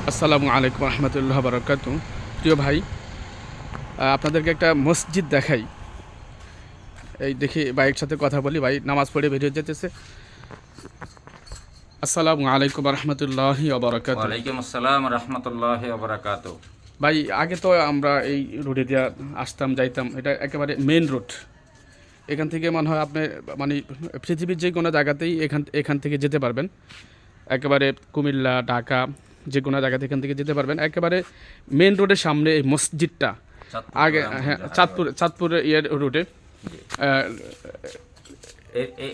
আসসালামু আলাইকুম রহমতুল্লাহ বারাকাতু। প্রিয় ভাই, আপনাদেরকে একটা মসজিদ দেখাই। এই দেখি ভাইয়ের সাথে কথা বলি। ভাই নামাজ পড়ে বেরিয়ে যেতেছে। আসসালামু আলাইকুম রহমতুল্লাহি বারাকাতু। ওয়ালাইকুম আসসালাম রহমতুল্লাহি ওয়া বারাকাতু। ভাই আগে তো আমরা এই রোডে দিয়ে আসতাম যাইতাম, এটা একেবারে মেন রোড। এখান থেকে মনে হয় আপনি মানে পৃথিবীর যে কোনো জায়গাতেই এখান থেকে যেতে পারবেন। একেবারে কুমিল্লা, ঢাকা, যে কোনো জায়গাতে এখান থেকে যেতে পারবেন। একেবারে মেন রোডের সামনে এই মসজিদটা। আগে হ্যাঁ, চাঁদপুরের রোডে।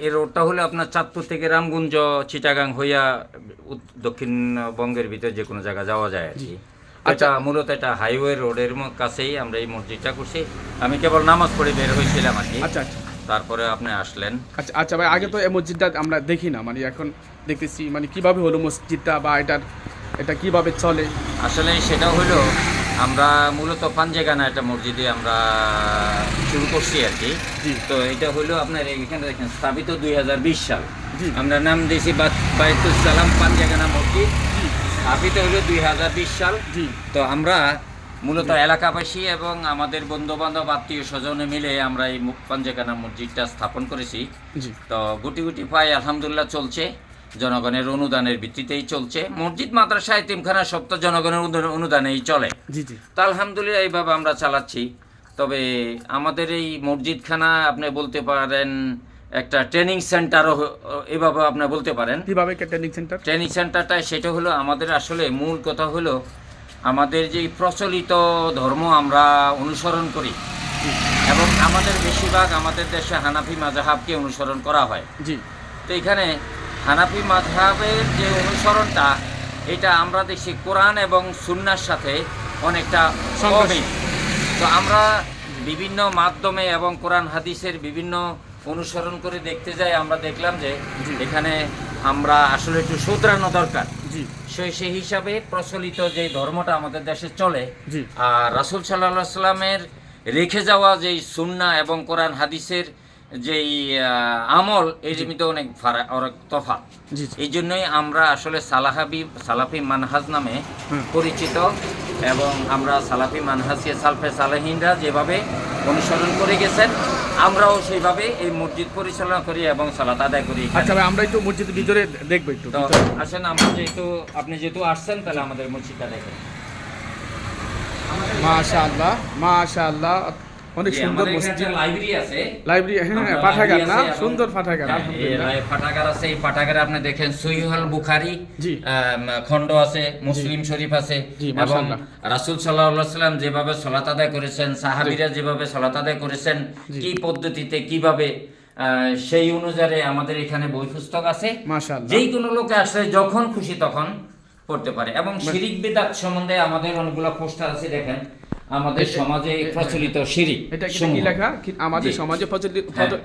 এই রোডটা হলো আপনার চাঁদপুর থেকে রামগঞ্জ, চিটাগাং হইয়া দক্ষিণবঙ্গের ভিতরে যে কোনো জায়গা যাওয়া যায় আর কি। আচ্ছা। মূলত এটা হাইওয়ে রোডের কাছেই আমরা এই মসজিদটা করছি। আমি কেবল নামাজ পড়ে বের হয়েছিলাম আর কি। আচ্ছা আচ্ছা তারপরে আপনি আসলেন। আচ্ছা আচ্ছা ভাই, আগে তো এই মসজিদটা আমরা দেখি না, মানে এখন দেখতেছি, মানে কিভাবে হলো মসজিদটা বা এটা কিভাবে চলে। আসলে সেটা হলো আমরা মূলত পাঞ্জেগানা একটা মসজিদে আমরা শুরু করছি আর কি। তো এটা হলো আপনার এখানে দেখেন স্থাপিত 2020 সাল। আমরা নাম দিয়েছি বাইতুল সালাম পাঞ্জেগানা মসজিদ। স্থাপিত হলো 2020 সাল। তো আমরা মূলত এলাকাবাসী এবং আমাদের বন্ধু বান্ধব আত্মীয় স্বজনে মিলে আমরা এই পাঞ্জেগানা মসজিদটা স্থাপন করেছি। তো গুটি গুটি পাই আলহামদুলিল্লাহ চলছে, জনগণের অনুদানের ভিত্তিতেই চলছে। মসজিদ, মাদ্রাসা, এতিমখানা সব তো জনগণের অনুদানেই চলে। তো আলহামদুলিল্লাহ এইভাবে আমরা চালাচ্ছি। তবে আমাদের এই মসজিদখানা আপনি বলতে পারেন একটা ট্রেনিং সেন্টারও, এভাবে আপনি বলতে পারেন। কিভাবে ট্রেনিং সেন্টারটা সেটা হলো আমাদের আসলে মূল কথা হলো আমাদের যে প্রচলিত ধর্ম আমরা অনুসরণ করি এবং আমাদের বেশিরভাগ আমাদের দেশে হানাফি মাযহাবকে অনুসরণ করা হয়। তো এখানে হানাফি মাযহাবের যে অনুসরণটা, এটা আমরা দেখছি কোরআন এবং সুন্নাহর সাথে অনেকটা অমিল। তো আমরা বিভিন্ন মাধ্যমে এবং কোরআন হাদিসের বিভিন্ন অনুসরণ করে দেখতে যাই, আমরা দেখলাম যে এখানে আমরা আসলে একটু শুধরানো দরকার। সেই হিসাবে প্রচলিত যে ধর্মটা আমাদের দেশে চলে, আর রাসূল সাল্লাল্লাহু আলাইহি সাল্লামের রেখে যাওয়া যেই সুন্নাহ এবং কোরআন হাদিসের যেই আমল, এর মধ্যে অনেক তফাৎ। এই জন্যই আমরা আসলে সালাফি মানহাজ নামে পরিচিত এবং আমরা সালাফি মানহাজকে সালফে সালেহিনরা যেভাবে অনুসরণ করে গেছেন আমরাও সেইভাবে এই মসজিদ পরিচালনা করি এবং সালাত আদায় করি। আচ্ছা ভাই, আমরা একটু মসজিদের ভিতরে দেখবো একটু। আসেন, আপনি যেহেতু আসছেন তাহলে আমাদের মসজিদটা দেখেন। মাশাআল্লাহ মাশাআল্লাহ, অনেক সুন্দর মসজিদ। লাইব্রেরি, হ্যাঁ, পাঠাগার না, সুন্দর পাঠাগার। পাঠাগার আছে। এই পাঠাগারে আপনি দেখেন সহিহুল বুখারী খণ্ড আছে, মুসলিম শরীফ আছে এবং রাসূল সাল্লাল্লাহু আলাইহি সাল্লাম যেভাবে সালাত আদায় করেছেন, সাহাবীরা যেভাবে সালাত আদায় করেছেন, কি পদ্ধতিতে কিভাবে, সেই অনুযায়ী আমাদের এখানে বই পুস্তক আছে। যেই কোনো লোকে আসলে যখন খুশি তখন পড়তে পারে। এবং শিরিক বিদআত সম্বন্ধে আমাদের অনেকগুলো পোস্টার আছে, দেখেন আমাদের সমাজে প্রচলিত শিরিক। এটা কি লেখা? আমাদের সমাজে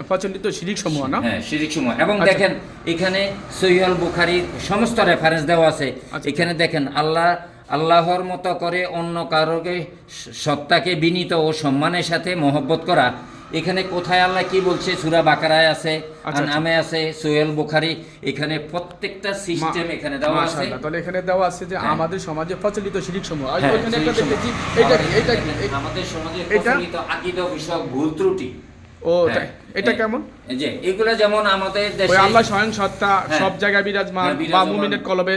প্রচলিত শিরিক সমূহ না? হ্যাঁ, শিরিক সমূহ। এবং দেখেন এখানে সহিহুল বুখারীর সমস্ত রেফারেন্স দেওয়া আছে। এখানে দেখেন আল্লাহর মতো করে অন্য কারোকে সত্তাকে বিনীত ও সম্মানের সাথে মহব্বত করা। এখানে কোথায় আল্লাহ কি বলছে সূরা বাকারায় আছে, আনআমে আছে, সহিহুল বুখারী, এখানে প্রত্যেকটা সিস্টেম এখানে দেওয়া আছে। তাহলে এখানে দেওয়া আছে যে আমাদের সমাজে প্রচলিত শিরিক সমূহ। এখানে একটা দেখেছি, এটা আমাদের সমাজে প্রচলিত আকীদা বিষয়ক ভুল ত্রুটি। ও এটা কেমন? যে এগুলা যেমন আমাদের দেশে আল্লাহ স্বয়ং সত্তা, সব জায়গায় বিরাজমান বা মুমিনের কলবে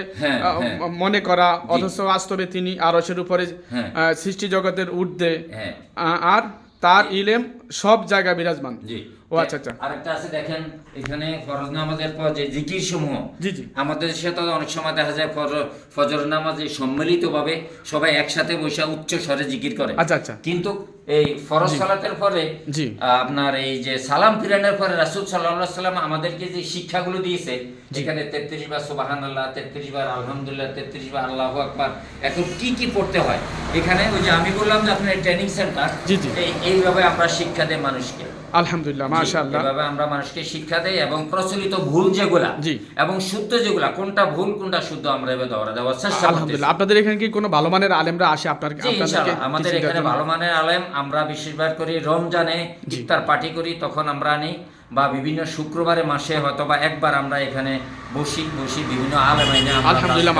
মনে করা, অথচ বাস্তবে তিনি আরশের উপরে সৃষ্টি জগতের ঊর্ধ্বে, আর তার ইলম সব জায়গায় বিরাজমান। ও আচ্ছা আচ্ছা। আরেকটা আছে দেখেন এখানে ফরজ নামাজের পর যে জিকির সমূহ, আমাদের দেশে তো অনেক সময় দেখা যায় ফজর নামাজে সম্মিলিতভাবে সবাই একসাথে বসে উচ্চ স্বরে জিকির করে। আচ্ছা আচ্ছা। কিন্তু এই ফরজ সালাতের পরে আপনার এই যে সালাম ফিরানোর পরে রাসূল সাল্লাল্লাহু আলাইহি সাল্লাম আমাদেরকে যে শিক্ষাগুলো দিয়েছে, এখানে 33 বার সুবহানাল্লাহ, 33 বার আলহামদুলিল্লাহ, 33 বার আল্লাহু আকবার, এখন কি পড়তে হয় এখানে, ওই যে আমি বললাম যে আপনার ট্রেনিং সেন্টার, এইভাবে আমরা শিক্ষা দেই মানুষকে। আলহামদুলিল্লাহ মাশাআল্লাহ, এভাবে আমরা মানুষকে শিক্ষা দেই এবং প্রচলিত ভুল যেগুলা এবং শুদ্ধ যেগুলা, কোনটা ভুল কোনটা শুদ্ধ, আমরা এভাবে দেওয়ার চেষ্টা করি। আলহামদুলিল্লাহ। আপনাদের এখানে কি কোনো ভালো মানের আলেমরা আসে আমাদের এখানে ভালো মানের আলেম আমরা বিশেষবার করি রমজানে ইফতার পার্টি করি, তখন আমরা আনি, বা বিভিন্ন শুক্রবারে মাসে হয়তো বা একবার আমরা এখানে বসি বিভিন্ন আলেম আইনে। আলহামদুলিল্লাহ।